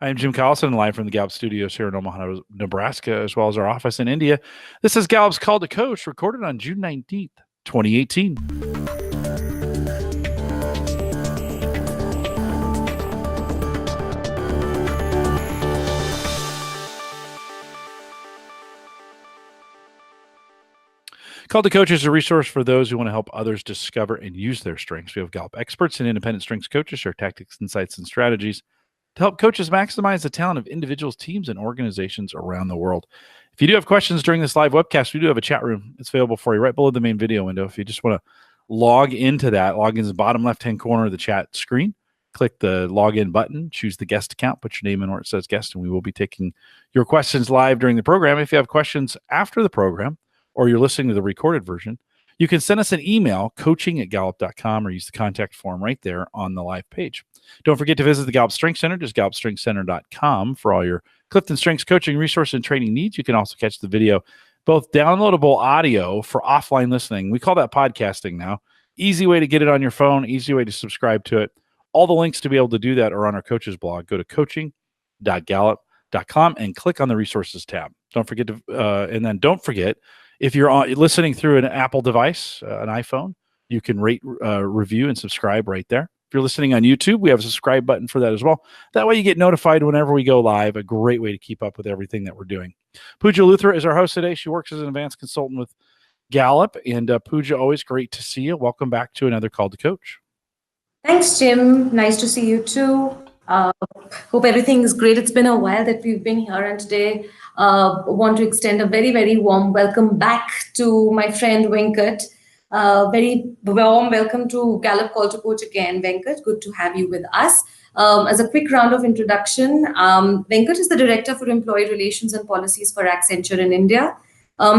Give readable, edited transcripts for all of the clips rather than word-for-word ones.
I'm Jim Collison, live from the Gallup studios here in Omaha, Nebraska, as well as our office in India. This is Gallup's Called to Coach, recorded on June 19th, 2018. Called to Coach is a resource for those who want to help others discover and use their strengths. We have Gallup experts and independent strengths coaches share tactics, insights, and strategies to help coaches maximize the talent of individuals, teams, and organizations around the world. If you do have questions during this live webcast, we do have a chat room. It's available for you right below the main video window. If you just want to log into that, log in the bottom left-hand corner of the chat screen, click the login button, choose the guest account, put your name in where it says guest, and we will be taking your questions live during the program. If you have questions after the program, or you're listening to the recorded version, you can send us an email, coaching@gallup.com, or use the contact form right there on the live page. Don't forget to visit the Gallup Strengths Center, just Gallup-strengthscenter.com for all your CliftonStrengths coaching resource and training needs. You can also catch the video, both downloadable audio for offline listening. We call that podcasting now. Easy way to get it on your phone, easy way to subscribe to it. All the links to be able to do that are on our coaches blog. Go to coaching.gallup.com and click on the resources tab. Don't forget to, and then don't forget, if you're listening through an Apple device, an iPhone, you can rate, review, and subscribe right there. If you're listening on YouTube, we have a subscribe button for that as well. That way you get notified whenever we go live, a great way to keep up with everything that we're doing. Pooja Luthra is our host today. She works as an advanced consultant with Gallup. And Pooja, always great to see you. Welcome back to another Call to Coach. Thanks, Jim. Nice to see you too. Hope everything is great. It's been a while that we've been here, and today want to extend a very, very warm welcome back to my friend Venkat. Very warm welcome to Gallup Call to Coach again, Venkat. Good to have you with us. As a quick round of introduction, Venkat is the Director for Employee Relations and Policies for Accenture in India.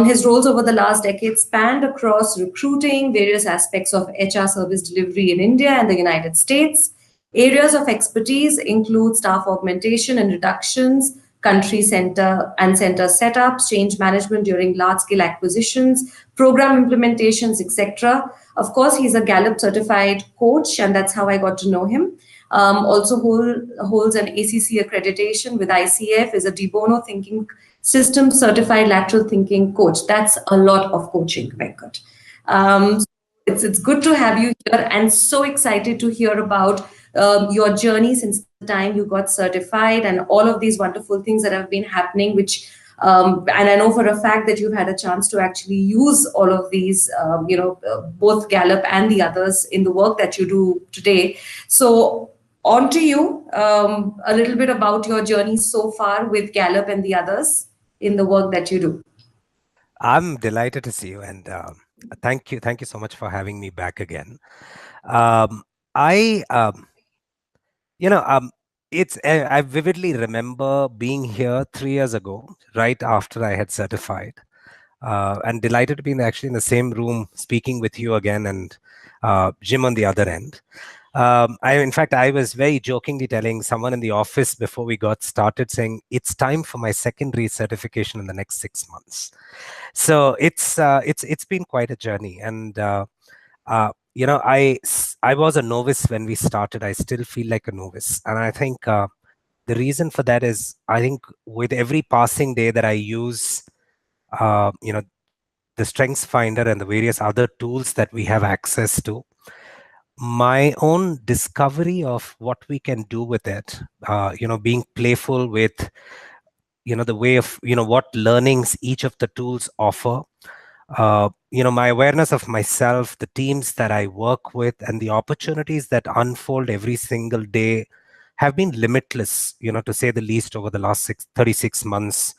His roles over the last decade spanned across recruiting, various aspects of HR service delivery in India and the United States. Areas of expertise include staff augmentation and reductions, country center and center setups, change management during large-scale acquisitions, program implementations, etc. Of course, he's a Gallup-certified coach, and that's how I got to know him. Also holds an ACC accreditation with ICF, is a De Bono Thinking System certified lateral thinking coach. That's a lot of coaching, Venkat. It's good to have you here, and so excited to hear about your journey since the time you got certified and all of these wonderful things that have been happening, which and I know for a fact that you've had a chance to actually use all of these, both Gallup and the others in the work that you do today. So on to you, a little bit about your journey so far with Gallup and the others in the work that you do. I'm delighted to see you, and thank you so much for having me back again. I vividly remember being here 3 years ago, right after I had certified, and delighted to be actually in the same room speaking with you again, and Jim on the other end. In fact, I was very jokingly telling someone in the office before we got started, saying it's time for my secondary certification in the next 6 months. So it's been quite a journey, and I was a novice when we started. I still feel like a novice. And I think the reason for that is, I think with every passing day that I use, the Strengths Finder and the various other tools that we have access to, my own discovery of what we can do with it, being playful with, the way of, what learnings each of the tools offer, my awareness of myself, the teams that I work with, and the opportunities that unfold every single day have been limitless, to say the least, over the last 36 months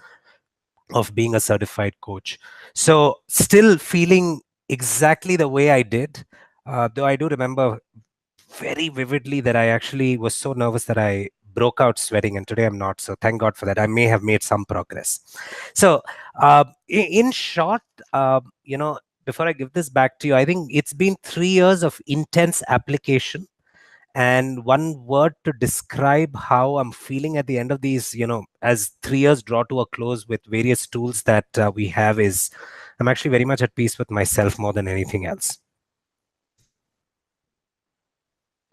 of being a certified coach. So still feeling exactly the way I did, though I do remember very vividly that I actually was so nervous that I broke out sweating, and today I'm not. So thank God for that. I may have made some progress. So in short, before I give this back to you, I think it's been 3 years of intense application. And one word to describe how I'm feeling at the end of these, as 3 years draw to a close with various tools that we have, is I'm actually very much at peace with myself more than anything else.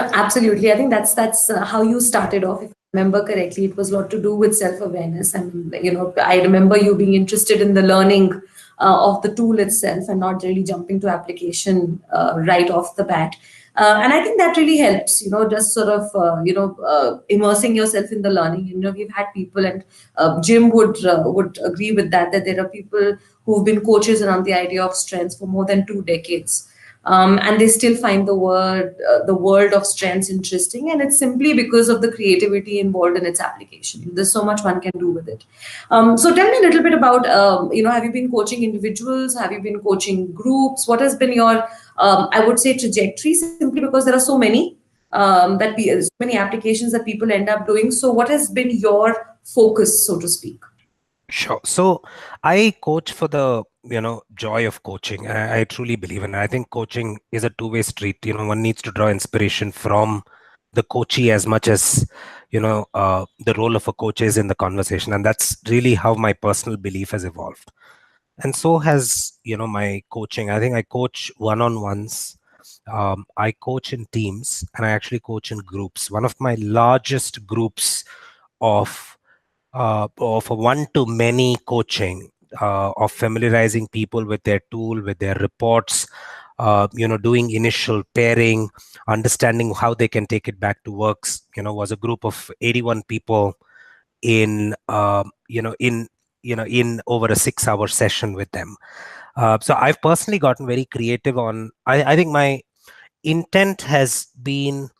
Absolutely. I think that's how you started off. remember correctly, it was a lot to do with self-awareness. And, I remember you being interested in the learning of the tool itself and not really jumping to application right off the bat. And I think that really helps, just sort of, immersing yourself in the learning. We've had people, and Jim would agree with that, that there are people who've been coaches around the idea of strengths for more than 2 decades. And they still find the world of strengths interesting, and it's simply because of the creativity involved in its application. There's so much one can do with it. So tell me a little bit about, have you been coaching individuals? Have you been coaching groups? What has been your, I would say, trajectory? Simply because there are so many so many applications that people end up doing. So what has been your focus, so to speak? Sure. So I coach for the joy of coaching. I truly believe in it. I think coaching is a two-way street. One needs to draw inspiration from the coachee as much as the role of a coach is in the conversation, and that's really how my personal belief has evolved. And so has my coaching. I think I coach one-on-ones. I coach in teams, and I actually coach in groups. One of my largest groups of a one-to-many coaching, of familiarizing people with their tool, with their reports, doing initial pairing, understanding how they can take it back to works, was a group of 81 people in over a 6-hour session with them. So I've personally gotten very creative on, I think my intent has been,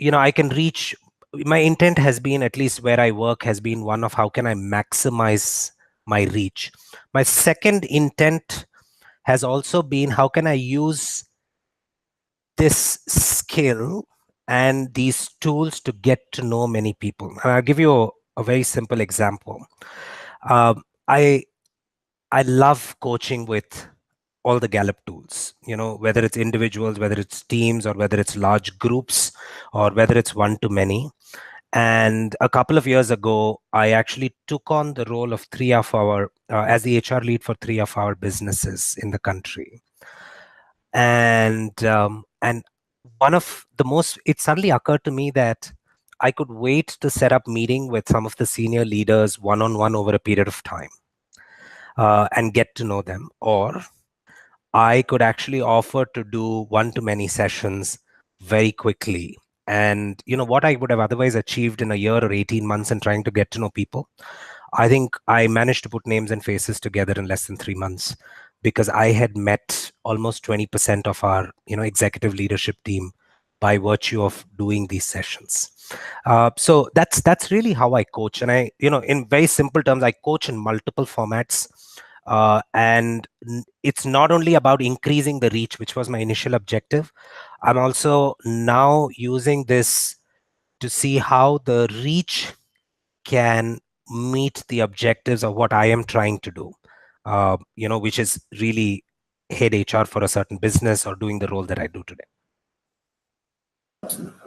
my intent has been, at least where I work, has been one of how can I maximize my reach. My second intent has also been how can I use this skill and these tools to get to know many people. And I'll give you a very simple example. I love coaching with all the Gallup tools, whether it's individuals, whether it's teams, or whether it's large groups, or whether it's one-to-many. And a couple of years ago, I actually took on the role of as the HR lead for 3 of our businesses in the country. And one of the most, it suddenly occurred to me that I could wait to set up meeting with some of the senior leaders one-on-one over a period of time and get to know them, or I could actually offer to do one-to-many sessions very quickly. And what I would have otherwise achieved in a year or 18 months in trying to get to know people, I think I managed to put names and faces together in less than 3 months, because I had met almost 20% of our executive leadership team by virtue of doing these sessions. So that's really how I coach. And I, in very simple terms, I coach in multiple formats. And it's not only about increasing the reach, which was my initial objective. I'm also now using this to see how the reach can meet the objectives of what I am trying to do, which is really head HR for a certain business or doing the role that I do today.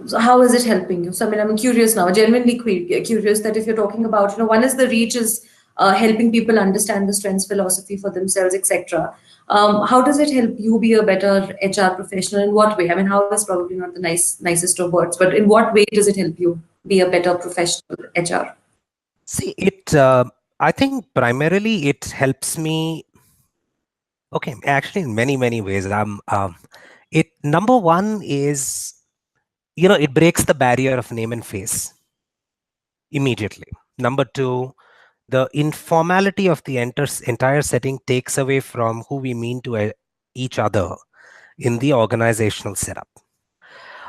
So how is it helping you? So, I'm curious now, genuinely curious, that if you're talking about, one is the reach is helping people understand the strengths philosophy for themselves, etc. How does it help you be a better HR professional? In what way? How is probably not the nicest of words, but in what way does it help you be a better professional HR? See, I think primarily it helps me. Okay, actually, in many, many ways. Number one is, it breaks the barrier of name and face immediately. Number two, the informality of the entire setting takes away from who we mean to each other in the organizational setup.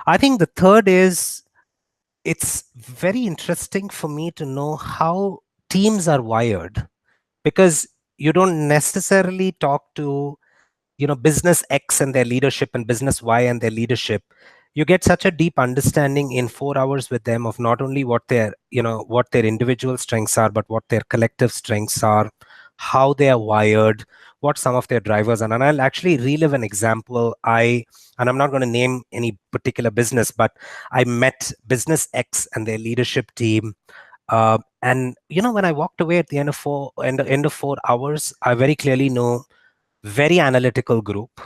I think the third is, it's very interesting for me to know how teams are wired, because you don't necessarily talk to business X and their leadership and business Y and their leadership. You get such a deep understanding in 4 hours with them of not only what their individual strengths are, but what their collective strengths are, how they are wired, what some of their drivers are. And I'll actually relive an example. And I'm not going to name any particular business, but I met business X and their leadership team. And when I walked away at the end of 4 hours, I very clearly know, very analytical group,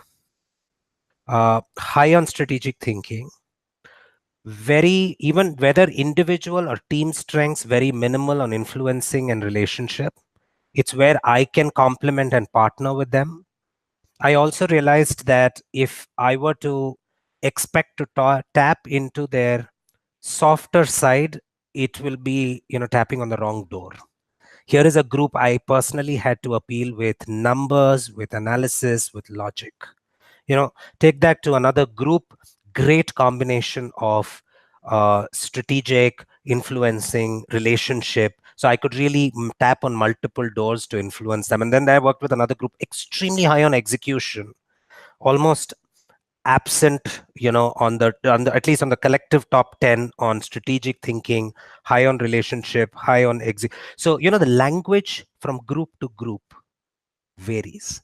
high on strategic thinking, very, even whether individual or team strengths, very minimal on influencing and relationship. It's where I can complement and partner with them. I also realized that if I were to expect to tap into their softer side, it will be, tapping on the wrong door. Here is a group I personally had to appeal with numbers, with analysis, with logic. Take that to another group, great combination of strategic, influencing, relationship. So I could really tap on multiple doors to influence them. And then I worked with another group, extremely high on execution, almost absent, on the at least on the collective top 10 on strategic thinking, high on relationship, high on so the language from group to group varies.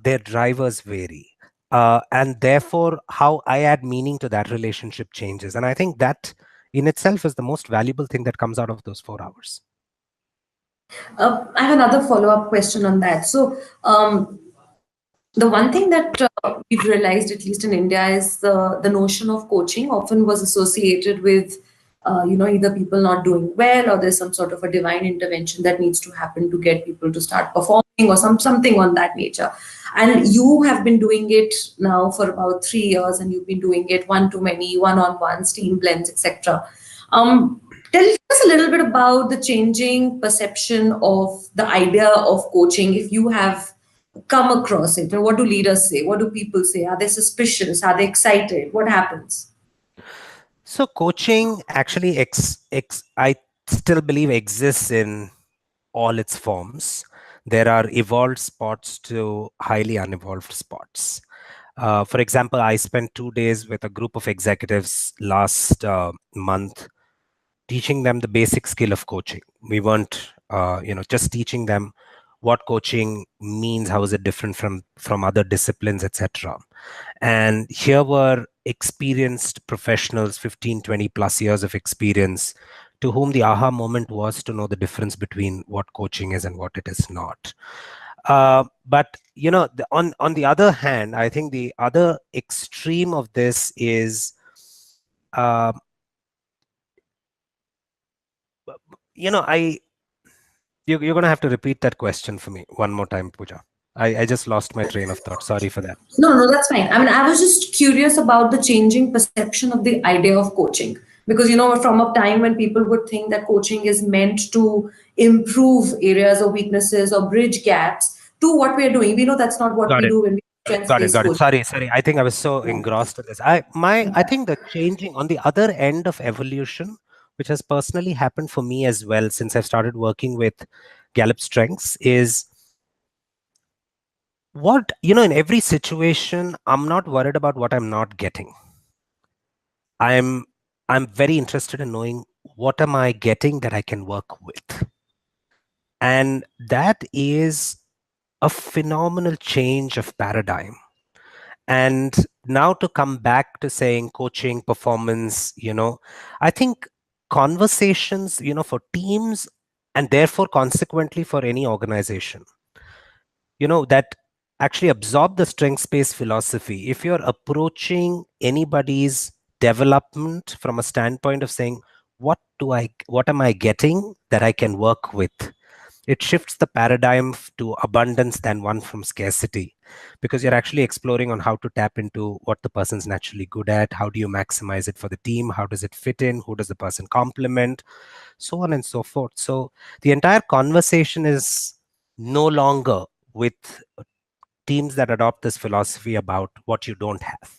Their drivers vary. And therefore, how I add meaning to that relationship changes. And I think that in itself is the most valuable thing that comes out of those 4 hours. I have another follow-up question on that. So, the one thing that we've realized, at least in India, is the notion of coaching often was associated with, either people not doing well, or there's some sort of a divine intervention that needs to happen to get people to start performing, or something on that nature. And you have been doing it now for about 3 years, and you've been doing it one-to-many, one-on-ones, team blends, etc. Tell us a little bit about the changing perception of the idea of coaching, if you have come across it. What do leaders say? What do people say? Are they suspicious? Are they excited? What happens? So coaching actually, I still believe, exists in all its forms. There are evolved spots to highly unevolved spots. For example, I spent 2 days with a group of executives last month, teaching them the basic skill of coaching. We weren't, just teaching them what coaching means, how is it different from other disciplines, etc. And here were experienced professionals, 15, 20 plus years of experience, to whom the aha moment was to know the difference between what coaching is and what it is not. But on the other hand, I think the other extreme of this is, you're going to have to repeat that question for me one more time, Pooja. I just lost my train of thought. Sorry for that. No, that's fine. I mean, I was just curious about the changing perception of the idea of coaching. Because, from a time when people would think that coaching is meant to improve areas of weaknesses or bridge gaps, to what we are doing. We know that's not what we do when we strengths-based Got it. coaching. Sorry. I think I was so engrossed in this. I think the changing on the other end of evolution, which has personally happened for me as well since I've started working with Gallup-certified, is what, in every situation, I'm not worried about what I'm not getting. I'm very interested in knowing what am I getting that I can work with. And that is a phenomenal change of paradigm. And now to come back to saying coaching, performance, I think conversations, for teams, and therefore consequently for any organization, that actually absorb the strengths-based philosophy. If you're approaching anybody's development from a standpoint of saying, what am I getting that I can work with? It shifts the paradigm to abundance than one from scarcity, because you're actually exploring on how to tap into what the person's naturally good at. How do you maximize it for the team? How does it fit in? Who does the person complement? So on and so forth. So the entire conversation is no longer with teams that adopt this philosophy about what you don't have.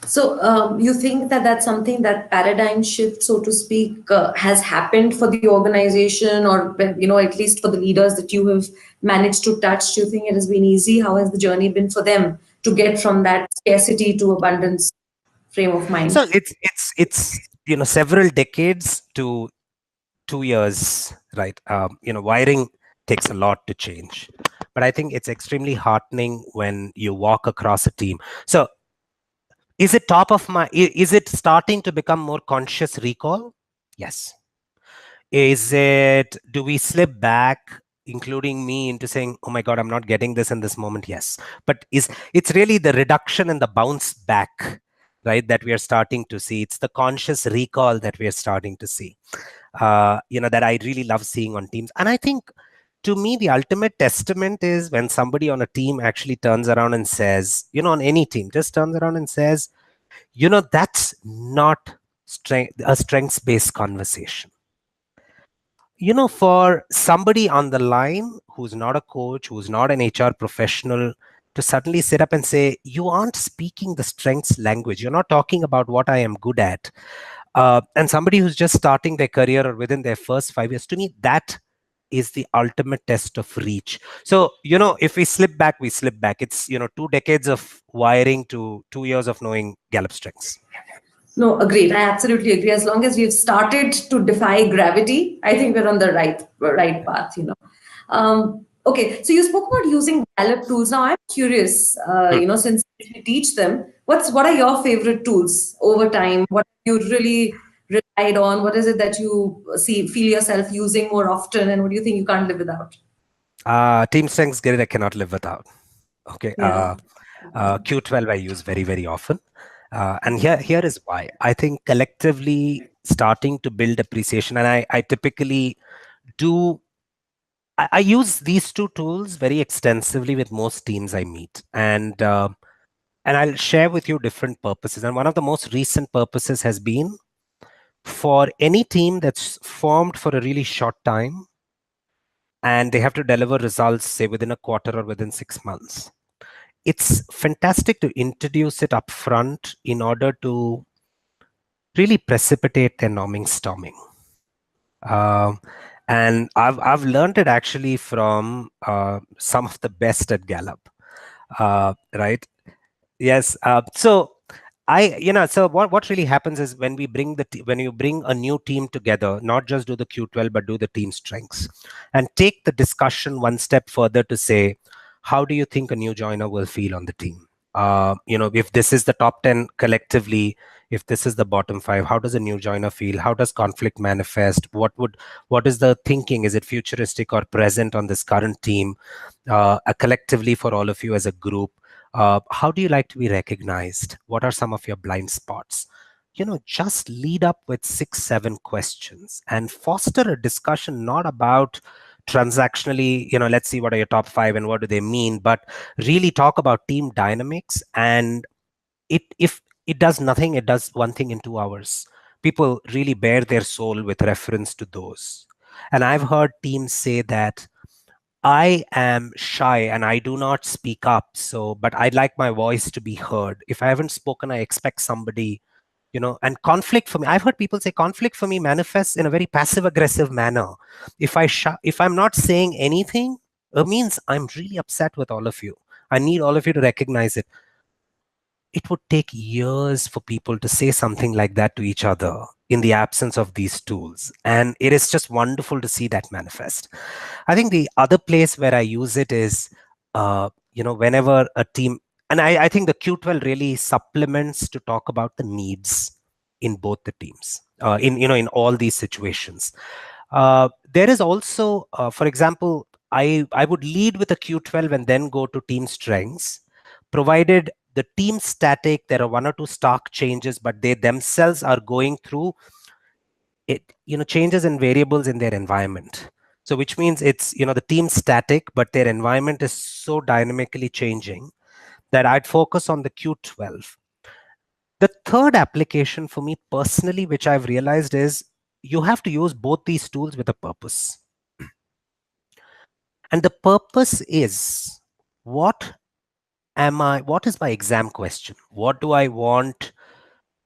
So you think that that's something, that paradigm shift, so to speak, has happened for the organization, or at least for the leaders that you have managed to touch? Do you think it has been easy? How has the journey been for them to get from that scarcity to abundance frame of mind? So it's several decades to 2 years, right? Wiring takes a lot to change, but I think it's extremely heartening when you walk across a team. So is it top of mind? Is it starting to become more conscious recall? Yes. Do we slip back, including me, into saying, oh my God, I'm not getting this in this moment? Yes. But it's really the reduction and the bounce back right, that we are starting to see. It's the conscious recall that we are starting to see, that I really love seeing on teams. And I think, to me, the ultimate testament is when somebody on a team actually turns around and says, on any team, just turns around and says, that's not a strengths-based conversation. For somebody on the line who's not a coach, who's not an HR professional, to suddenly sit up and say, you aren't speaking the strengths language. You're not talking about what I am good at. And somebody who's just starting their career or within their first 5 years, to me, that is the ultimate test of reach. So, if we slip back, we slip back. It's, 2 decades of wiring to 2 years of knowing Gallup strengths. No, agreed. I absolutely agree. As long as we've started to defy gravity, I think we're on the right path. Okay, so you spoke about using Gallup tools. Now I'm curious. Since you teach them, what are your favorite tools over time? What have you really relied on? What is it that you feel yourself using more often, and what do you think you can't live without? Team Strengths Grid I cannot live without. Okay. Yeah. Q12 I use very, very often. And here is why. I think collectively starting to build appreciation, and I typically do. I use these 2 tools very extensively with most teams I meet, and I'll share with you different purposes. And one of the most recent purposes has been for any team that's formed for a really short time, and they have to deliver results, say within a quarter or within 6 months. It's fantastic to introduce it up front in order to really precipitate their norming storming. And I've learned it actually from some of the best at Gallup, right? Yes. So what really happens is when you bring a new team together, not just do the Q12 but do the team strengths, and take the discussion one step further to say, how do you think a new joiner will feel on the team? If this is the top 10 collectively, if this is the bottom 5, how does a new joiner feel? How does conflict manifest? What is the thinking? Is it futuristic or present on this current team? Collectively for all of you as a group, how do you like to be recognized? What are some of your blind spots? Just lead up with 6-7 questions and foster a discussion, not about transactionally, let's see what are your top 5 and what do they mean, but really talk about team dynamics. And if it does nothing, it does one thing in 2 hours. People really bare their soul with reference to those. And I've heard teams say that I am shy and I do not speak up. But I'd like my voice to be heard. If I haven't spoken, I expect somebody, and conflict for me, I've heard people say conflict for me manifests in a very passive aggressive manner. If I'm not saying anything, it means I'm really upset with all of you. I need all of you to recognize it. It would take years for people to say something like that to each other in the absence of these tools. And it is just wonderful to see that manifest. I think the other place where I use it is, whenever a team, and I think the Q12 really supplements to talk about the needs in both the teams, in all these situations. There is also, for example, I would lead with a Q12 and then go to team strengths, provided the team static, there are 1 or 2 stark changes, but they themselves are going through it, changes and variables in their environment. So which means it's, the team static, but their environment is so dynamically changing that I'd focus on the Q12. The third application for me personally, which I've realized, is you have to use both these tools with a purpose. And the purpose is, what is my exam question? What do I want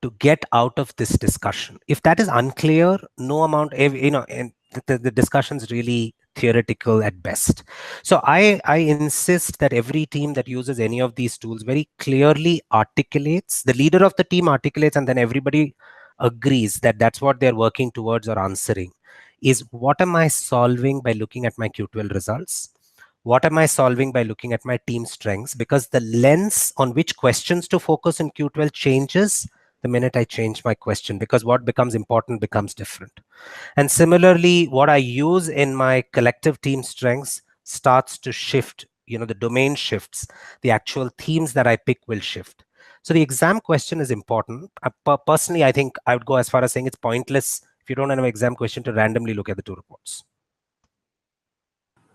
to get out of this discussion? If that is unclear, no amount, and the discussion is really theoretical at best. So I insist that every team that uses any of these tools very clearly articulates, the leader of the team articulates, and then everybody agrees that that's what they're working towards or answering, is what am I solving by looking at my Q12 results? What am I solving by looking at my team strengths? Because the lens on which questions to focus in Q12 changes the minute I change my question, because what becomes important becomes different. And similarly, what I use in my collective team strengths starts to shift, the domain shifts, the actual themes that I pick will shift. So the exam question is important. Personally, I think I would go as far as saying it's pointless if you don't have an exam question to randomly look at the two reports.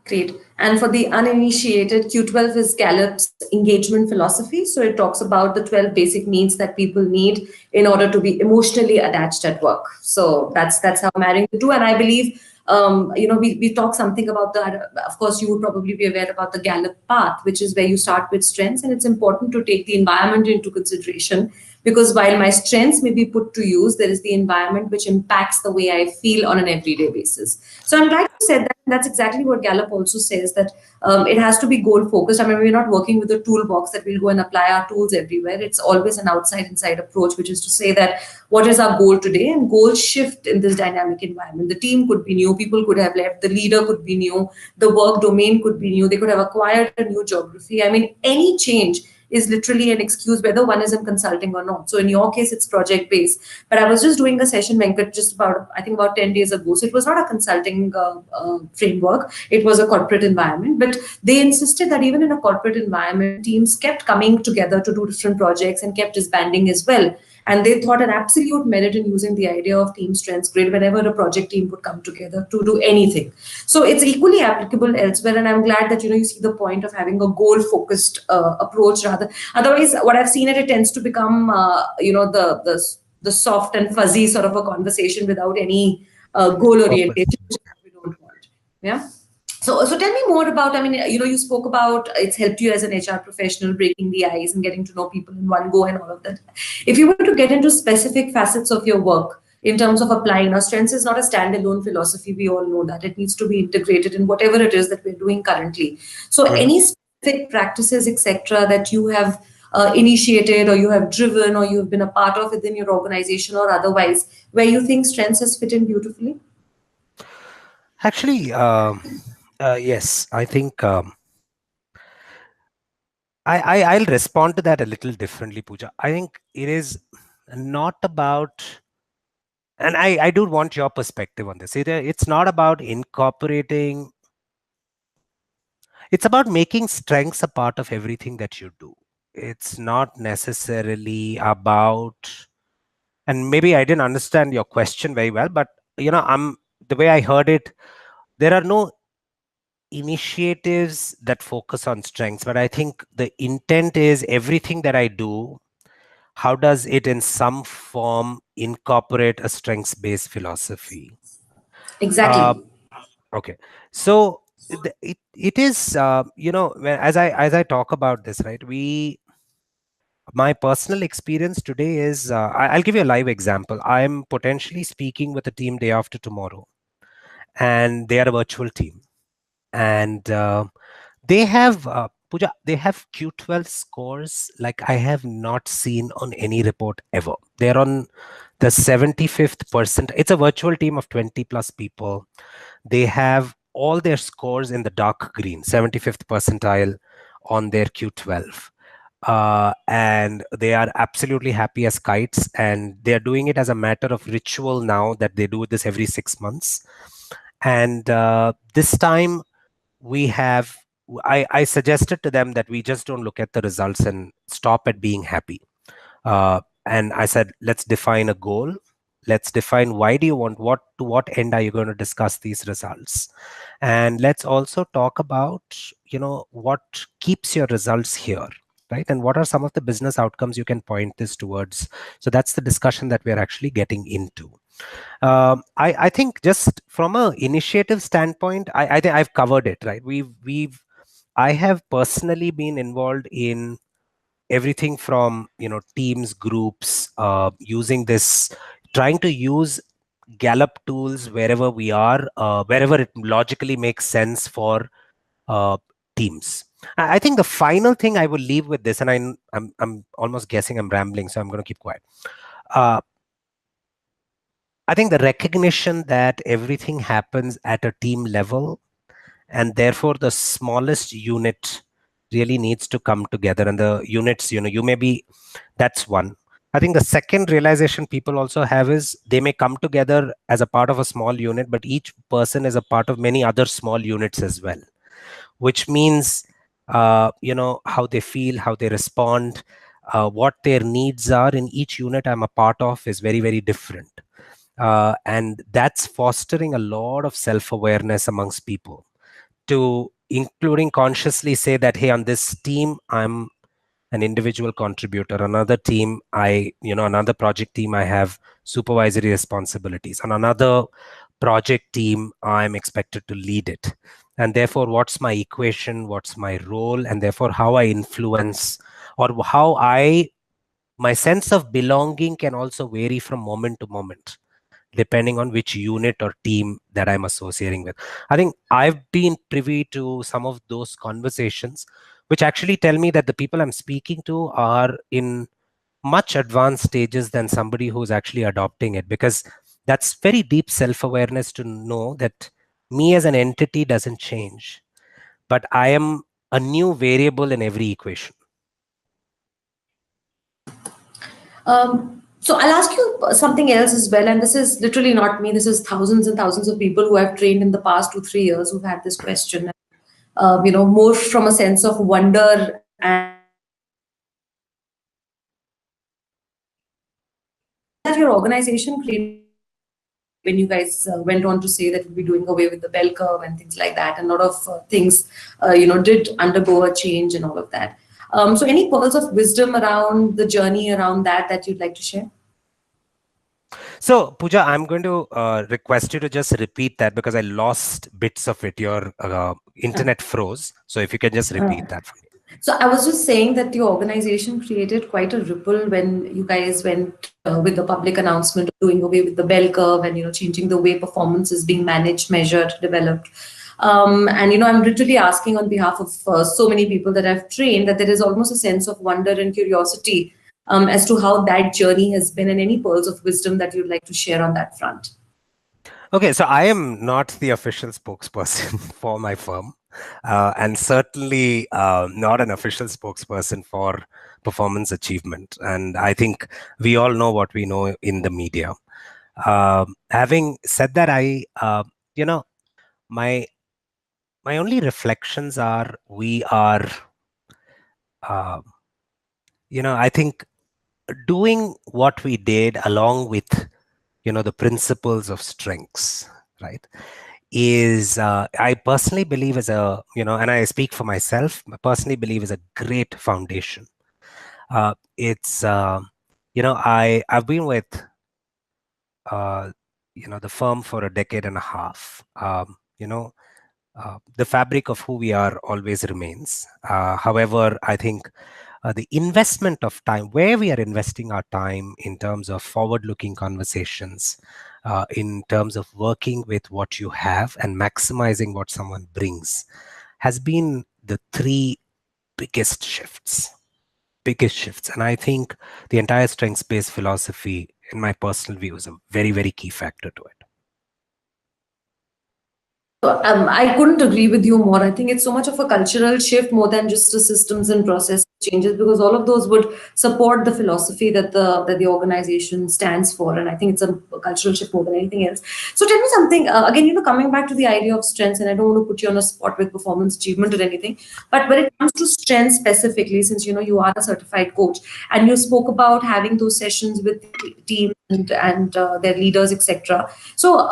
Great. And for the uninitiated, Q12 is Gallup's engagement philosophy. So it talks about the 12 basic needs that people need in order to be emotionally attached at work. So that's how I'm marrying the two. And I believe, we talk something about that. Of course, you would probably be aware about the Gallup path, which is where you start with strengths. And it's important to take the environment into consideration, because while my strengths may be put to use, there is the environment which impacts the way I feel on an everyday basis. So I'm glad you said that. That's exactly what Gallup also says, that it has to be goal focused. I mean, we're not working with a toolbox that we'll go and apply our tools everywhere. It's always an outside inside approach, which is to say that what is our goal today, and goals shift in this dynamic environment. The team could be new, people could have left, the leader could be new, the work domain could be new, they could have acquired a new geography. I mean, any change is literally an excuse whether one is in consulting or not. So in your case, it's project based. But I was just doing a session, Venkat, just about 10 days ago. So it was not a consulting framework. It was a corporate environment. But they insisted that even in a corporate environment, teams kept coming together to do different projects and kept disbanding as well. And they thought an absolute merit in using the idea of team strengths grid whenever a project team would come together to do anything. So it's equally applicable elsewhere. And I'm glad that, you see the point of having a goal-focused approach rather. Otherwise, what I've seen it tends to become, the soft and fuzzy sort of a conversation without any goal orientation, which we don't want. Yeah. So tell me more about, you spoke about it's helped you as an HR professional, breaking the ice and getting to know people in one go and all of that. If you were to get into specific facets of your work in terms of applying, now strengths is not a standalone philosophy. We all know that it needs to be integrated in whatever it is that we're doing currently. So any specific practices, etc., that you have initiated or you have driven or you've been a part of within your organization or otherwise, where you think strengths has fit in beautifully? Actually, yes, I think I'll respond to that a little differently, Pooja. I think it is not about, and I do want your perspective on this. It's not about incorporating, it's about making strengths a part of everything that you do. It's not necessarily about, and maybe I didn't understand your question very well, but the way I heard it, there are no initiatives that focus on strengths, but I think the intent is everything that I do, how does it in some form incorporate a strengths-based philosophy? Exactly. Okay, so it is as I talk about this, right, my personal experience today is I'll give you a live example. I'm potentially speaking with a team day after tomorrow, and they are a virtual team, and they have Pooja, they have Q12 scores like I have not seen on any report ever. They're on the 75th percent. It's a virtual team of 20 plus people. They have all their scores in the dark green, 75th percentile on their Q12. And they are absolutely happy as kites, and they're doing it as a matter of ritual now that they do this every 6 months. And this time I suggested to them that we just don't look at the results and stop at being happy. And I said, let's define a goal. Let's define why do you want, to what end are you going to discuss these results? And let's also talk about, what keeps your results here, right? And what are some of the business outcomes you can point this towards? So that's the discussion that we're actually getting into. I think just from a initiative standpoint, I think I've covered it, right? I have personally been involved in everything from teams, groups, using this, trying to use Gallup tools wherever we are, wherever it logically makes sense for teams. I think the final thing I will leave with this, and I'm almost guessing I'm rambling, so I'm going to keep quiet. I think the recognition that everything happens at a team level, and therefore the smallest unit really needs to come together, and the units, that's one. I think the second realization people also have is they may come together as a part of a small unit, but each person is a part of many other small units as well, which means how they feel, how they respond, what their needs are in each unit I'm a part of is very, very different. And that's fostering a lot of self-awareness amongst people, to including consciously say that, hey, on this team, I'm an individual contributor. Another team, another project team, I have supervisory responsibilities. On another project team, I'm expected to lead it. And therefore, what's my equation? What's my role? And therefore, how I influence, or how my sense of belonging can also vary from moment to moment, depending on which unit or team that I'm associating with. I think I've been privy to some of those conversations, which actually tell me that the people I'm speaking to are in much advanced stages than somebody who's actually adopting it, because that's very deep self-awareness to know that me as an entity doesn't change, but I am a new variable in every equation. So I'll ask you something else as well, and this is literally not me. This is thousands and thousands of people who I've trained in the past 2-3 years who've had this question. More from a sense of wonder and that your organization created when you guys went on to say that you'll be doing away with the bell curve and things like that, and a lot of things, did undergo a change and all of that. So any pearls of wisdom around the journey around that you'd like to share? So, Pooja, I'm going to request you to just repeat that, because I lost bits of it. Your internet froze. So if you can just repeat that for me. So I was just saying that the organization created quite a ripple when you guys went with the public announcement of doing away with the bell curve and changing the way performance is being managed, measured, developed. And I'm literally asking on behalf of so many people that I've trained, that there is almost a sense of wonder and curiosity as to how that journey has been, and any pearls of wisdom that you'd like to share on that front. Okay, so I am not the official spokesperson for my firm, and certainly not an official spokesperson for performance achievement. And I think we all know what we know in the media. Having said that, my only reflections are, we are, I think doing what we did along with, the principles of strengths, right, is, I personally believe is and I speak for myself, I personally believe is a great foundation. It's, I've been with, the firm for a decade and a half. The fabric of who we are always remains. However, I think the investment of time, where we are investing our time in terms of forward-looking conversations, in terms of working with what you have and maximizing what someone brings, has been the three biggest shifts. And I think the entire strengths-based philosophy, in my personal view, is a very, very key factor to it. I couldn't agree with you more. I think it's so much of a cultural shift more than just a systems and process changes, because all of those would support the philosophy that the organization stands for. And I think it's a cultural shift more than anything else. So tell me something, again, coming back to the idea of strengths, and I don't want to put you on a spot with performance achievement or anything, but when it comes to strengths specifically, since you are a certified coach and you spoke about having those sessions with teams and their leaders, etc. So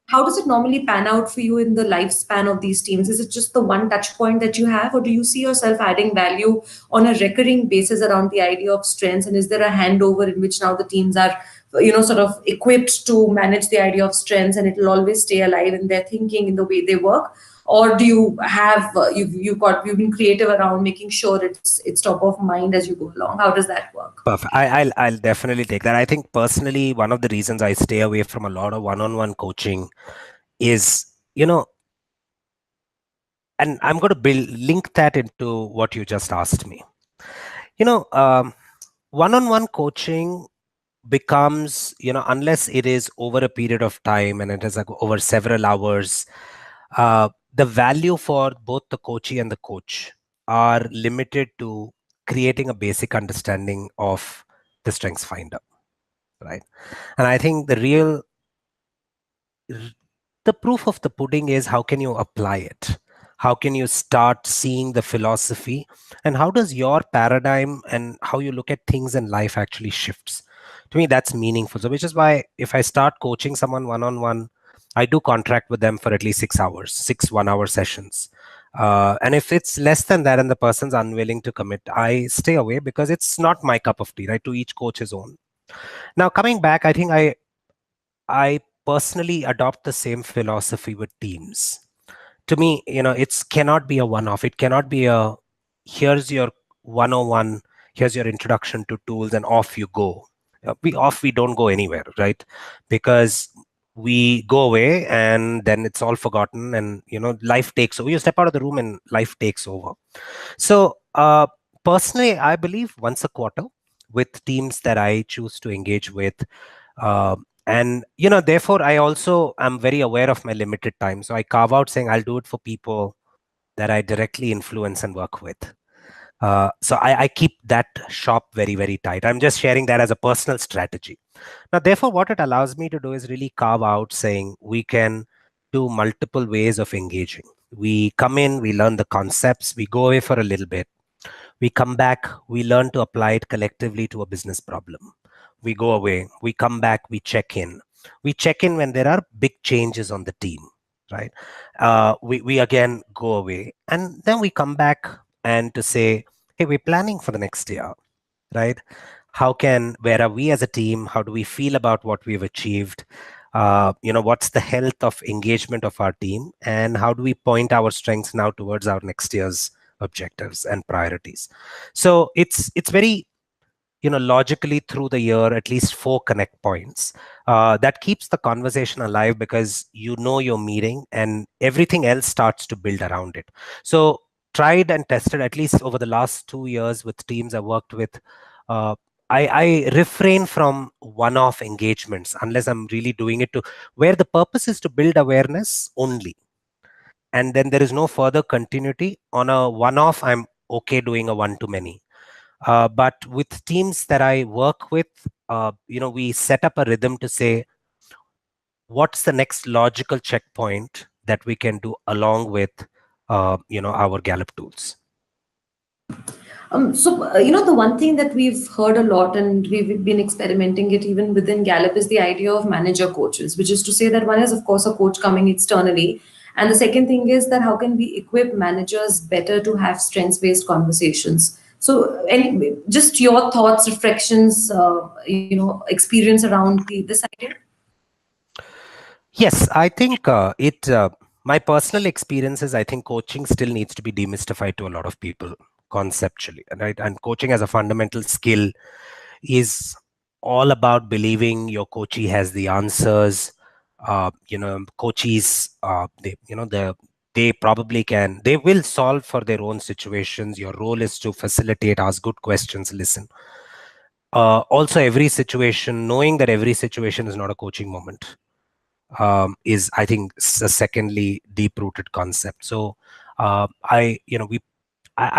how does it normally pan out for you in the lifespan of these teams? Is it just the one touch point that you have, or do you see yourself adding value on a recurring basis around the idea of strengths? And is there a handover in which now the teams are, sort of equipped to manage the idea of strengths, and it will always stay alive in their thinking, in the way they work? Or do you have you've been creative around making sure it's top of mind as you go along? How does that work? Perfect. I'll definitely take that. I think personally, one of the reasons I stay away from a lot of one-on-one coaching is, and I'm going to link that into what you just asked me. One-on-one coaching becomes, unless it is over a period of time and it is over several hours, the value for both the coachee and the coach are limited to creating a basic understanding of the strengths finder, right? And I think the proof of the pudding is, how can you apply it? How can you start seeing the philosophy? And how does your paradigm and how you look at things in life actually shifts? To me, that's meaningful. So, which is why if I start coaching someone one-on-one, I do contract with them for at least 6 hours, 6 1-hour sessions. And if it's less than that and the person's unwilling to commit, I stay away because it's not my cup of tea, right? To each coach his own. Now, coming back, I think I personally adopt the same philosophy with teams. To me, it's cannot be a one-off. It cannot be a here's your 101, here's your introduction to tools, and off you go. We don't go anywhere, right? Because we go away and then it's all forgotten, and life takes over. You step out of the room and life takes over. So personally, I believe once a quarter with teams that I choose to engage with. And therefore I also am very aware of my limited time, so I carve out saying I'll do it for people that I directly influence and work with. So I keep that shop very, very tight. I'm just sharing that as a personal strategy. Now, therefore, what it allows me to do is really carve out saying we can do multiple ways of engaging. We come in, we learn the concepts, we go away for a little bit. We come back, we learn to apply it collectively to a business problem. We go away, we come back, we check in. We check in when there are big changes on the team, right? We again go away, and then we come back and to say, hey, we're planning for the next year, right? Where are we as a team? How do we feel about what we've achieved? What's the health of engagement of our team? And how do we point our strengths now towards our next year's objectives and priorities? So it's very logically through the year, at least 4 connect points. That keeps the conversation alive because you're meeting and everything else starts to build around it. So tried and tested, at least over the last 2 years with teams I worked with, I refrain from one-off engagements unless I'm really doing it to where the purpose is to build awareness only. And then there is no further continuity. On a one-off, I'm okay doing a one-to-many. But with teams that I work with, we set up a rhythm to say, what's the next logical checkpoint that we can do along with, our Gallup tools? The one thing that we've heard a lot and we've been experimenting it even within Gallup is the idea of manager coaches, which is to say that one is, of course, a coach coming externally. And the second thing is that how can we equip managers better to have strengths-based conversations? So anyway, just your thoughts, reflections, experience around this idea? Yes, I think my personal experiences, I think coaching still needs to be demystified to a lot of people conceptually, right? And coaching as a fundamental skill is all about believing your coachee has the answers. Coachees, they probably they will solve for their own situations. Your role is to facilitate, ask good questions, listen. Also, every situation, knowing that every situation is not a coaching moment, is, I think, a secondly deep-rooted concept. So I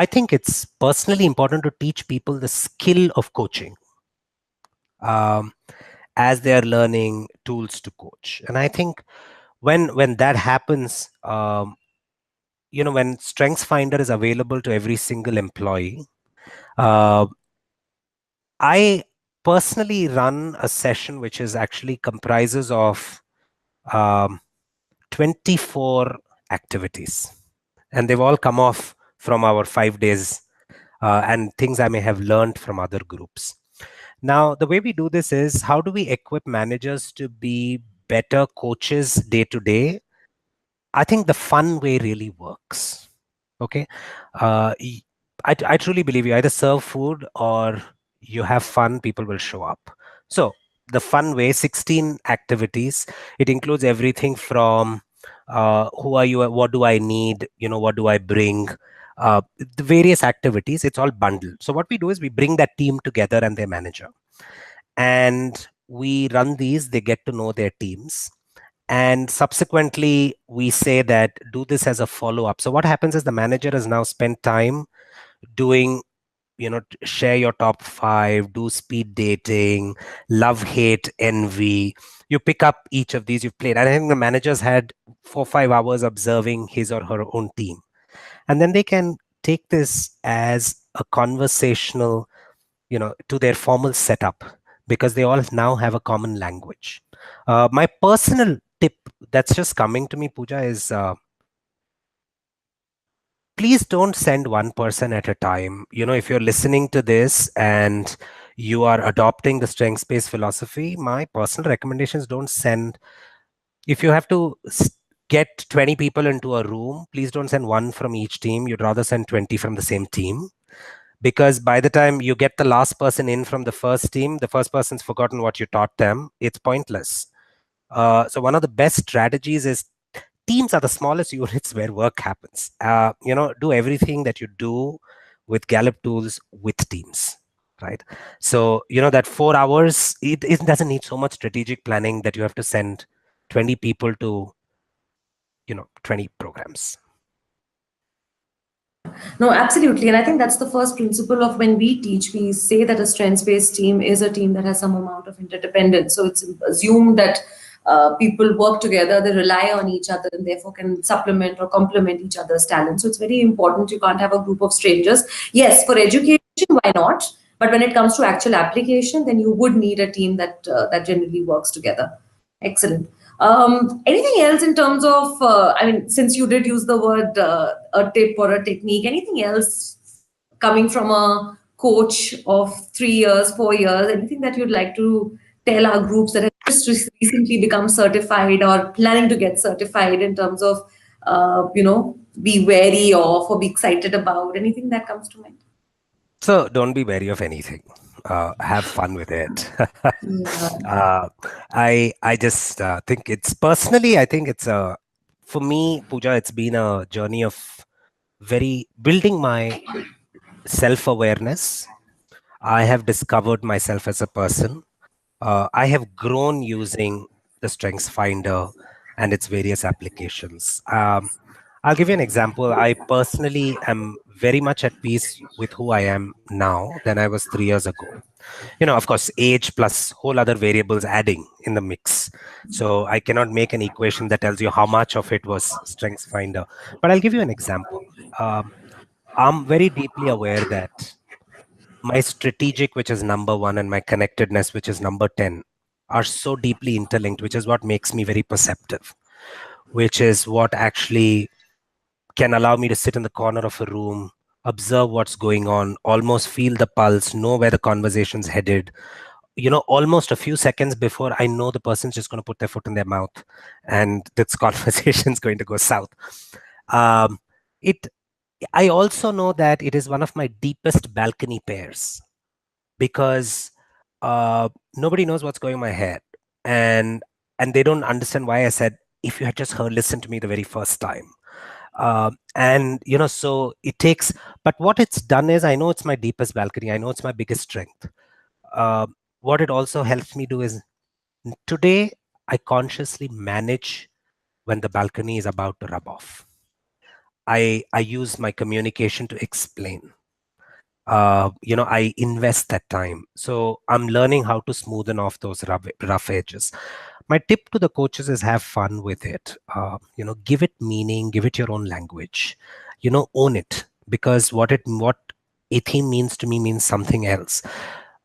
think it's personally important to teach people the skill of coaching as they are learning tools to coach. And I think when that happens, when Strengths Finder is available to every single employee, I personally run a session which is actually comprises of 24 activities, and they've all come off from our 5 days and things I may have learned from other groups. Now, the way we do this is, how do we equip managers to be better coaches day to day? I think the fun way really works. Okay. I truly believe you either serve food or you have fun, people will show up. So the fun way, 16 activities, it includes everything from who are you, what do I need, what do I bring, the various activities. It's all bundled. So what we do is we bring that team together and their manager, and we run these. They get to know their teams, and subsequently we say that do this as a follow-up. So what happens is the manager has now spent time doing, share your top 5, do speed dating, love, hate, envy. You pick up each of these, you've played. And I think the manager's had 4-5 hours observing his or her own team. And then they can take this as a conversational, to their formal setup, because they all now have a common language. My personal tip that's just coming to me, Pooja, is please don't send one person at a time. If you're listening to this and you are adopting the strengths-based philosophy, my personal recommendation is don't send. If you have to get 20 people into a room, please don't send one from each team. You'd rather send 20 from the same team, because by the time you get the last person in from the first team, the first person's forgotten what you taught them. It's pointless. So one of the best strategies is, teams are the smallest units where work happens. Do everything that you do with Gallup tools with teams, right? So, that 4 hours, it doesn't need so much strategic planning that you have to send 20 people to, 20 programs. No, absolutely. And I think that's the first principle of when we teach, we say that a strengths-based team is a team that has some amount of interdependence. So it's assumed that people work together, they rely on each other, and therefore can supplement or complement each other's talent. So it's very important. You can't have a group of strangers. Yes, for education, why not? But when it comes to actual application, then you would need a team that generally works together. Excellent. Anything else in terms of, since you did use the word a tip or a technique, anything else coming from a coach of 3 years, 4 years, anything that you'd like to tell our groups that have just recently become certified or planning to get certified in terms of, be wary of or be excited about, anything that comes to mind? So don't be wary of anything. Have fun with it. Yeah. I just think I think it's for me, Pooja, it's been a journey of building my self-awareness. I have discovered myself as a person. I have grown using the Strengths Finder and its various applications. I'll give you an example. I personally am very much at peace with who I am now than I was 3 years ago. Of course, age plus whole other variables adding in the mix. So I cannot make an equation that tells you how much of it was Strengths Finder. But I'll give you an example. I'm very deeply aware that my strategic, which is number 1, and my connectedness, which is number 10, are so deeply interlinked, which is what makes me very perceptive, which is what actually can allow me to sit in the corner of a room, observe what's going on, almost feel the pulse, know where the conversation's headed, almost a few seconds before I know the person's just going to put their foot in their mouth and this conversation's going to go south. I also know that it is one of my deepest balcony pairs, because nobody knows what's going in my head, and they don't understand why I said, if you had just listened to me the very first time. So it takes, but what it's done is, I know it's my deepest balcony. I know it's my biggest strength. What it also helps me do is, today, I consciously manage when the balcony is about to rub off. I use my communication to explain. I invest that time. So I'm learning how to smoothen off those rough edges. My tip to the coaches is have fun with it. Give it meaning, give it your own language. Own it, because what a theme means to me means something else.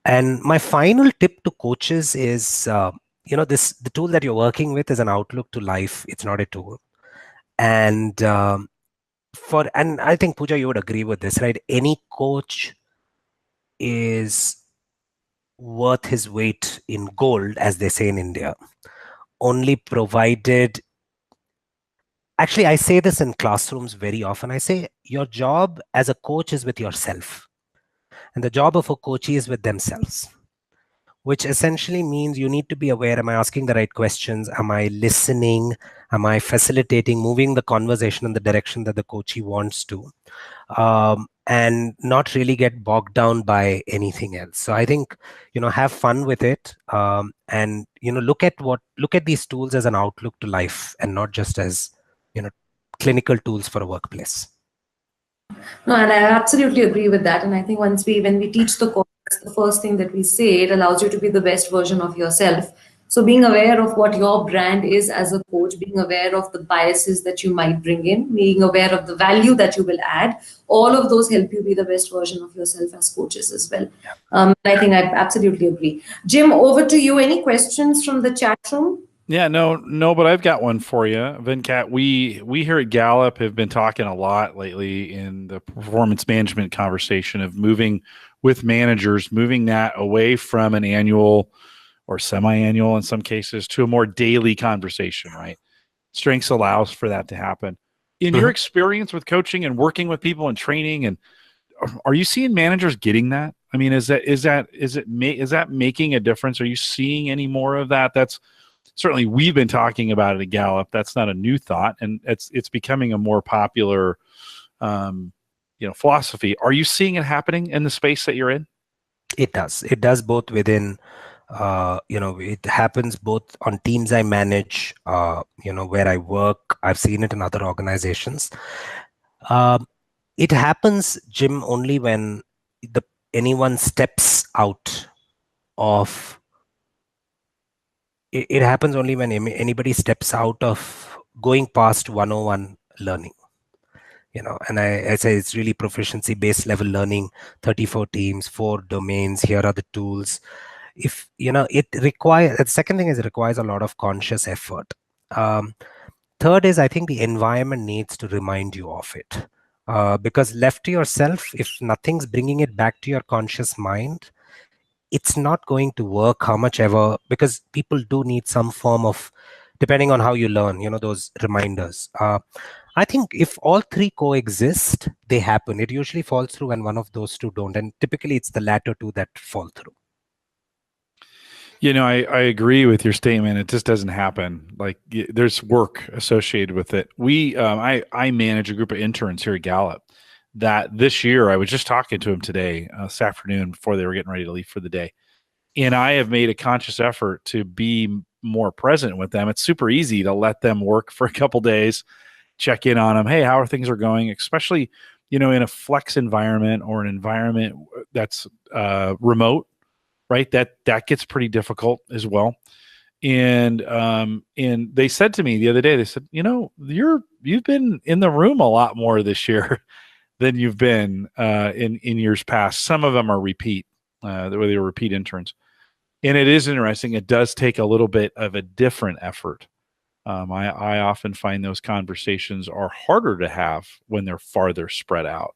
And my final tip to coaches is, the tool that you're working with is an outlook to life. It's not a tool. And I think, Pooja, you would agree with this, right? Any coach is worth his weight in gold, as they say in India, only provided. Actually, I say this in classrooms very often. I say, your job as a coach is with yourself, and the job of a coachee is with themselves, which essentially means you need to be aware, am I asking the right questions? Am I listening? Am I facilitating, moving the conversation in the direction that the coachee wants to? And not really get bogged down by anything else. So I think, have fun with it, and look at these tools as an outlook to life, and not just as clinical tools for a workplace. No, and I absolutely agree with that. And I think when we teach the course, the first thing that we say, it allows you to be the best version of yourself. So being aware of what your brand is as a coach, being aware of the biases that you might bring in, being aware of the value that you will add, all of those help you be the best version of yourself as coaches as well. I think I absolutely agree. Jim, over to you. Any questions from the chat room? Yeah, no, but I've got one for you, Venkat. We here at Gallup have been talking a lot lately in the performance management conversation of moving with managers, moving that away from an annual or semi-annual in some cases to a more daily conversation, right? Strengths allows for that to happen. In your experience with coaching and working with people and training, and are you seeing managers getting that? I mean, is that making a difference? Are you seeing any more of that? That's certainly, we've been talking about it at Gallup. That's not a new thought, and it's becoming a more popular, philosophy. Are you seeing it happening in the space that you're in? It does. It does both within. It happens both on teams I manage. Where I work. I've seen it in other organizations. It happens, Jim, only when anyone steps out of. It happens only when anybody steps out of going past 101 learning. And I say it's really proficiency based level learning, 34 teams, 4 domains. Here are the tools. If it requires, the second thing is it requires a lot of conscious effort. Third is, I think the environment needs to remind you of it, because left to yourself, if nothing's bringing it back to your conscious mind, it's not going to work how much ever, because people do need some form of, depending on how you learn, those reminders. I think if all three coexist, they happen. It usually falls through when one of those two don't. And typically it's the latter two that fall through. I agree with your statement. It just doesn't happen. Like, there's work associated with it. I manage a group of interns here at Gallup that this year, I was just talking to them today, this afternoon, before they were getting ready to leave for the day. And I have made a conscious effort to be more present with them. It's super easy to let them work for a couple days, check in on them. Hey, how are things going? Especially, in a flex environment or an environment that's remote, right? That gets pretty difficult as well. And they said to me the other day, they said, you've been in the room a lot more this year than you've been in years past. Some of them are repeat, they were repeat interns. And it is interesting. It does take a little bit of a different effort. I often find those conversations are harder to have when they're farther spread out.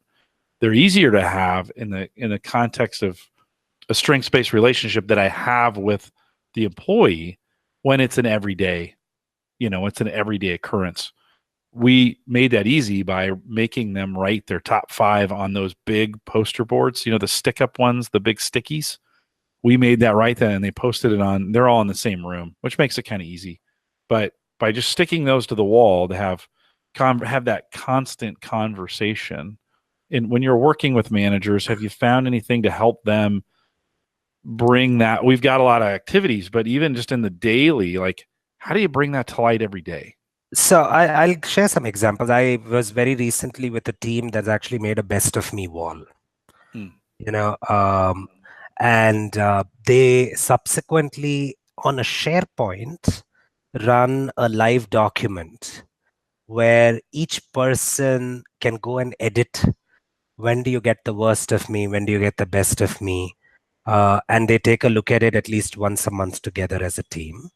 They're easier to have in the context of a strengths-based relationship that I have with the employee when it's an everyday, it's an everyday occurrence. We made that easy by making them write their top 5 on those big poster boards, the stick-up ones, the big stickies. We made that right then, and they posted it on. They're all in the same room, which makes it kind of easy. But by just sticking those to the wall to have that constant conversation, and when you're working with managers, have you found anything to help them bring that? We've got a lot of activities, but even just in the daily, like, how do you bring that to light every day? So I'll share some examples. I was very recently with a team that's actually made a best of me wall. And they subsequently, on a SharePoint, run a live document where each person can go and edit. When do you get the worst of me? When do you get the best of me? And they take a look at it at least once a month together as a team.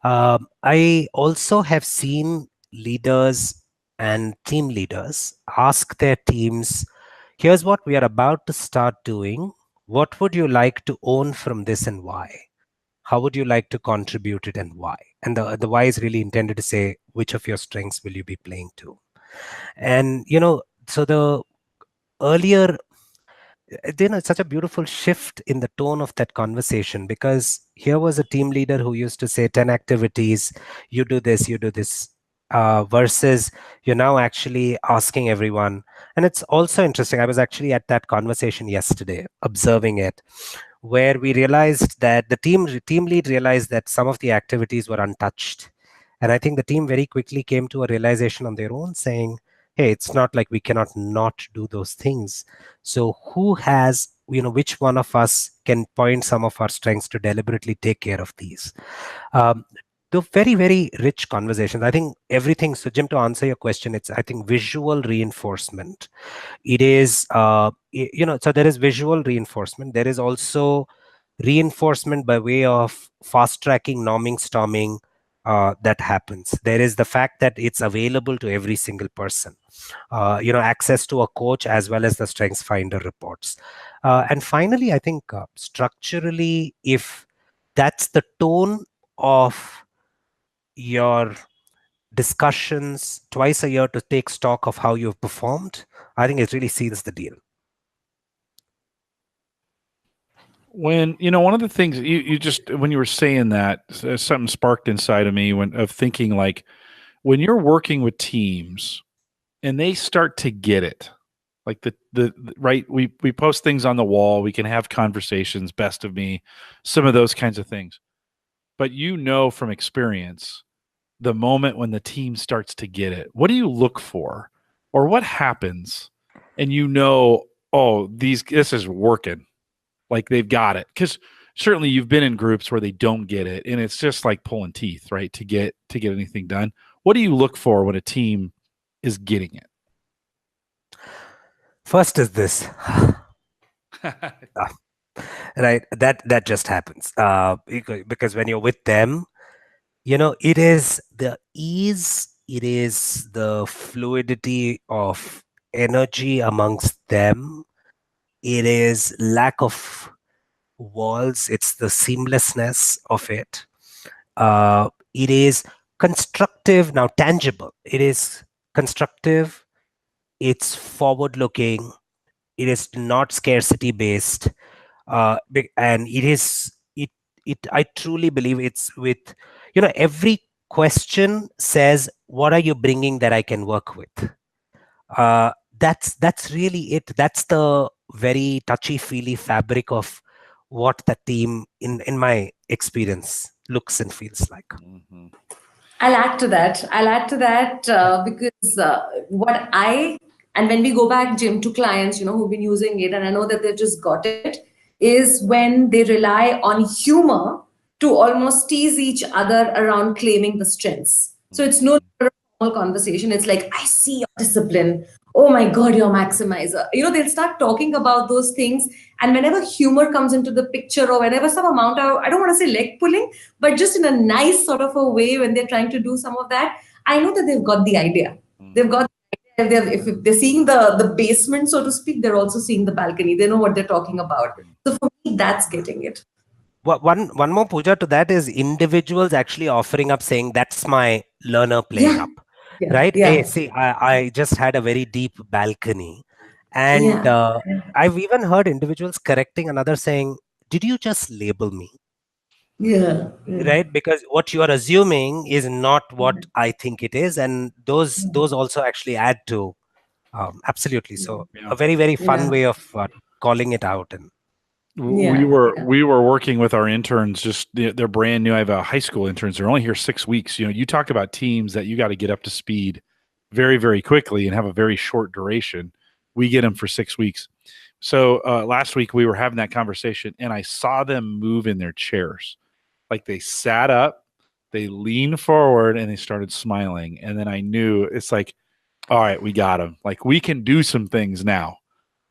I also have seen leaders and team leaders ask their teams, here's what we are about to start doing. What would you like to own from this and why? How would you like to contribute it and why? And the why is really intended to say, which of your strengths will you be playing to? And, so the earlier, then it's such a beautiful shift in the tone of that conversation, because here was a team leader who used to say 10 activities, you do this, versus you're now actually asking everyone. And it's also interesting. I was actually at that conversation yesterday, observing it, where we realized that the team lead realized that some of the activities were untouched. And I think the team very quickly came to a realization on their own, saying, hey, it's not like we cannot not do those things. So who has which one of us can point some of our strengths to deliberately take care of these. The very, very rich conversations. I think everything. So, Jim, to answer your question, it's, I think, visual reinforcement. It is, so there is visual reinforcement. There is also reinforcement by way of fast tracking, norming, storming that happens. There is the fact that it's available to every single person. Access to a coach as well as the Strengths Finder reports. And finally, I think structurally, if that's the tone of your discussions twice a year to take stock of how you've performed, I think it really seals the deal. When, one of the things you just, when you were saying that, something sparked inside of me of thinking, like, when you're working with teams and they start to get it, like the right, we post things on the wall, we can have conversations, best of me, some of those kinds of things. But from experience, the moment when the team starts to get it, what do you look for, or what happens? And this is working, like they've got it. Because certainly you've been in groups where they don't get it, and it's just like pulling teeth, right? To get anything done. What do you look for when a team is getting it? First is this. Right, that just happens because when you're with them, it is the ease, it is the fluidity of energy amongst them, it is lack of walls, it's the seamlessness of it. It is constructive, now tangible. It is constructive, it's forward looking, it is not scarcity based, and I truly believe it's with, every question says, what are you bringing that I can work with? That's really it. That's the very touchy-feely fabric of what the team, in my experience, looks and feels like. Mm-hmm. I'll add to that because and when we go back, Jim, to clients, who've been using it, and I know that they've just got it, is when they rely on humor to almost tease each other around claiming the strengths. So it's no longer a formal conversation. It's like, I see your discipline. Oh my God, you're a maximizer. They'll start talking about those things. And whenever humor comes into the picture, or whenever some amount of, I don't want to say leg pulling, but just in a nice sort of a way, when they're trying to do some of that, I know that they've got the idea. They've got the idea. If they're seeing the basement, so to speak, they're also seeing the balcony. They know what they're talking about. So for me, that's getting it. One more puja to that is individuals actually offering up, saying, that's my learner playing up. Yeah, right? yeah. Hey, see, I just had a very deep balcony, and I've even heard individuals correcting another, saying, did you just label me? Yeah. Right? Because what you are assuming is not what I think it is, and those also actually add to absolutely. So a very, very fun way of calling it out. And we were working with our interns, just they're brand new. I have high school interns, they're only here 6 weeks. You talk about teams that you got to get up to speed very, very quickly and have a very short duration. We get them for 6 weeks. So last week we were having that conversation, and I saw them move in their chairs. Like, they sat up, they leaned forward, and they started smiling. And then I knew, it's like, all right, we got them. Like, we can do some things now.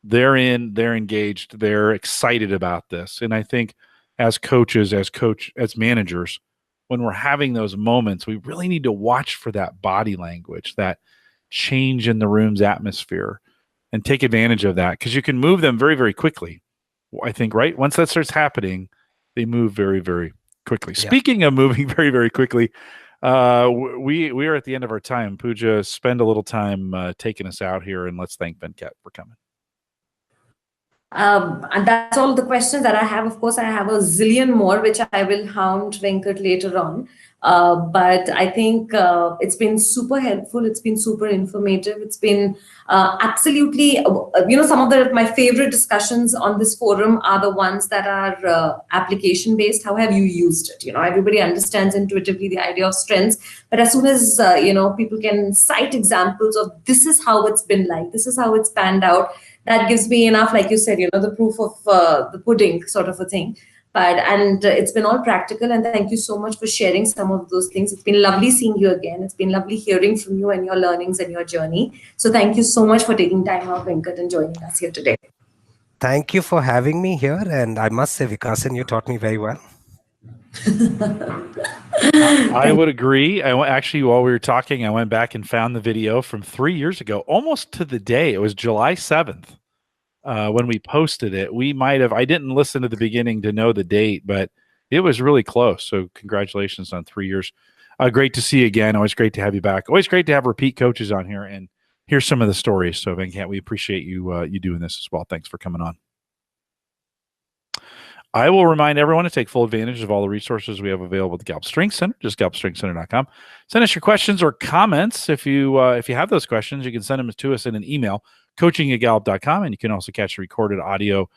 They're engaged, they're excited about this. And I think as coaches, as managers, when we're having those moments, we really need to watch for that body language, that change in the room's atmosphere, and take advantage of that, because you can move them very, very quickly. I think, right? Once that starts happening, they move very, very quickly. Yeah. Speaking of moving very, very quickly, we are at the end of our time. Pooja, spend a little time taking us out here, and let's thank Venkat for coming. And that's all the questions that I have. Of course, I have a zillion more, which I will hound Venkat later on. But I think it's been super helpful. It's been super informative. It's been absolutely, some of my favorite discussions on this forum are the ones that are application based. How have you used it? Everybody understands intuitively the idea of strengths, but as soon as, people can cite examples of this is how it's been like, this is how it's panned out, that gives me enough, like you said, the proof of the pudding sort of a thing. And it's been all practical, and thank you so much for sharing some of those things. It's been lovely seeing you again. It's been lovely hearing from you and your learnings and your journey. So thank you so much for taking time out, Venkat, and joining us here today. Thank you for having me here. And I must say, Vikasan, you taught me very well. I would agree. Actually, while we were talking, I went back and found the video from 3 years ago, almost to the day. It was July 7th. When we posted it. I didn't listen to the beginning to know the date, but it was really close. So congratulations on 3 years. Great to see you again. Always great to have you back. Always great to have repeat coaches on here and hear some of the stories. So Venkat, we appreciate you doing this as well. Thanks for coming on. I will remind everyone to take full advantage of all the resources we have available at the Gallup Strengths Center, just gallupstrengthscenter.com. Send us your questions or comments. If you have those questions, you can send them to us in an email, coaching@gallup.com, and you can also catch recorded audio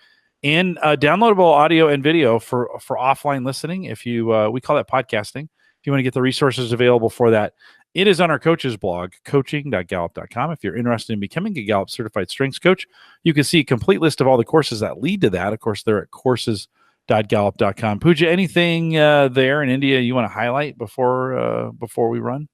and downloadable audio and video for offline listening. If you we call that podcasting. If you want to get the resources available for that, it is on our coaches blog, coaching.gallup.com. If you're interested in becoming a Gallup certified strengths coach, you can see a complete list of all the courses that lead to that. Of course, they're at courses.gallup.com. Pooja, anything there in India you want to highlight before we run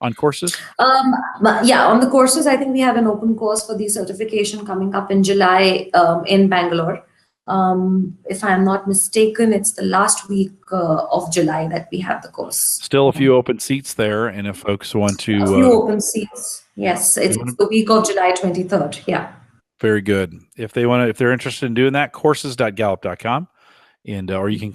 on courses? Yeah, on the courses, I think we have an open course for the certification coming up in July in Bangalore. If I'm not mistaken, it's the last week of July that we have the course. Still a few open seats there, and if folks want to... A few open seats. Yes, it's the week of July 23rd. Yeah. Very good. If they're interested in doing that, courses.gallup.com. And or you can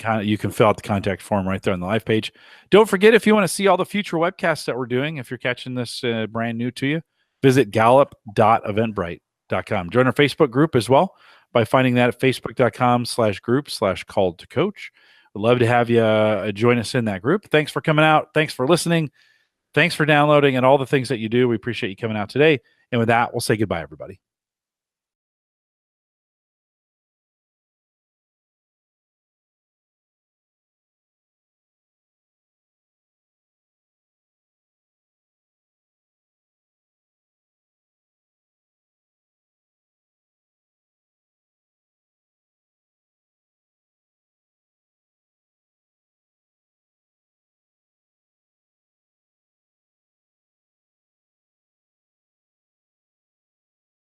fill out the contact form right there on the live page. Don't forget, if you want to see all the future webcasts that we're doing, if you're catching this brand new to you, visit gallup.eventbrite.com. Join our Facebook group as well by finding that at facebook.com/group/called-to-coach. We'd love to have you join us in that group. Thanks for coming out. Thanks for listening. Thanks for downloading and all the things that you do. We appreciate you coming out today. And with that, we'll say goodbye, everybody.